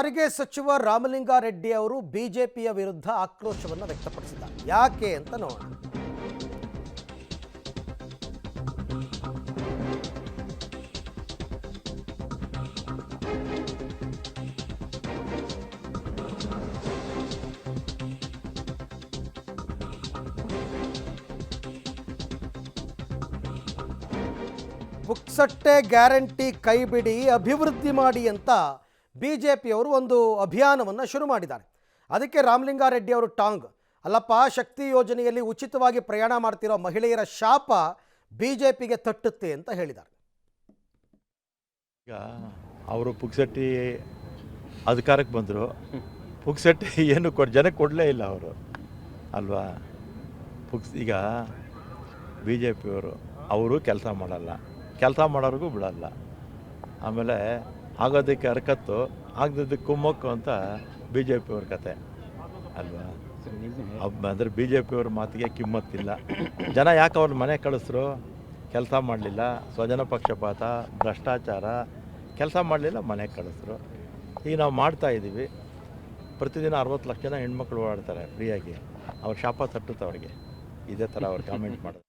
ಸಾರಿಗೆ ಸಚಿವ ರಾಮಲಿಂಗಾರೆಡ್ಡಿ ಅವರು ಬಿಜೆಪಿಯ ವಿರುದ್ಧ ಆಕ್ರೋಶವನ್ನು ವ್ಯಕ್ತಪಡಿಸಿದ್ದಾರೆ. ಯಾಕೆ ಅಂತ ನೋಡೋಣ. ಪುಕ್ಸಟ್ಟೆ ಗ್ಯಾರಂಟಿ ಕೈಬಿಡಿ, ಅಭಿವೃದ್ಧಿ ಮಾಡಿ ಅಂತ ಬಿಜೆಪಿಯವರು ಒಂದು ಅಭಿಯಾನವನ್ನು ಶುರು ಮಾಡಿದ್ದಾರೆ. ಅದಕ್ಕೆ ರಾಮಲಿಂಗಾರೆಡ್ಡಿ ಅವರು ಟಾಂಗ್ ಅಲ್ಲಪ್ಪ, ಶಕ್ತಿ ಯೋಜನೆಯಲ್ಲಿ ಉಚಿತವಾಗಿ ಪ್ರಯಾಣ ಮಾಡ್ತಿರೋ ಮಹಿಳೆಯರ ಶಾಪ ಬಿಜೆಪಿಗೆ ತಟ್ಟುತ್ತೆ ಅಂತ ಹೇಳಿದ್ದಾರೆ. ಈಗ ಅವರು ಪುಕ್ಸಟ್ಟಿ ಅಧಿಕಾರಕ್ಕೆ ಬಂದರು, ಪುಕ್ಸಟ್ಟಿ ಏನು ಜನಕ್ಕೆ ಕೊಡಲೇ ಇಲ್ಲ ಅವರು ಅಲ್ವಾ. ಈಗ ಬಿ ಜೆ ಪಿಯವರು ಅವರು ಕೆಲಸ ಮಾಡಲ್ಲ, ಕೆಲಸ ಮಾಡೋರಿಗೂ ಬಿಡಲ್ಲ. ಆಮೇಲೆ ಆಗೋದಕ್ಕೆ ಹರಕತ್ತು, ಆಗದಿದ್ದಕ್ಕೆ ಕುಮ್ಮಕ್ಕು ಅಂತ ಬಿ ಜೆ ಪಿಯವ್ರ ಕತೆ ಅಲ್ವಾ. ಅಂದರೆ ಬಿ ಜೆ ಪಿಯವ್ರ ಮಾತಿಗೆ ಕಿಮ್ಮತ್ತಿಲ್ಲ. ಜನ ಯಾಕೆ ಅವ್ರ ಮನೆ ಕಳಿಸ್ರು? ಕೆಲಸ ಮಾಡಲಿಲ್ಲ, ಸ್ವಜನ ಪಕ್ಷಪಾತ, ಭ್ರಷ್ಟಾಚಾರ, ಕೆಲಸ ಮಾಡಲಿಲ್ಲ, ಮನೆಗೆ ಕಳಿಸ್ರು. ಈಗ ನಾವು ಮಾಡ್ತಾಯಿದ್ದೀವಿ. ಪ್ರತಿದಿನ 60 ಲಕ್ಷ ಜನ ಹೆಣ್ಮಕ್ಳು ಓಡಾಡ್ತಾರೆ ಫ್ರೀಯಾಗಿ. ಅವ್ರ ಶಾಪ ತಟ್ಟುತ್ತೆ ಅವ್ರಿಗೆ. ಇದೇ ಥರ ಅವ್ರು ಕಾಮೆಂಟ್ ಮಾಡೋದು.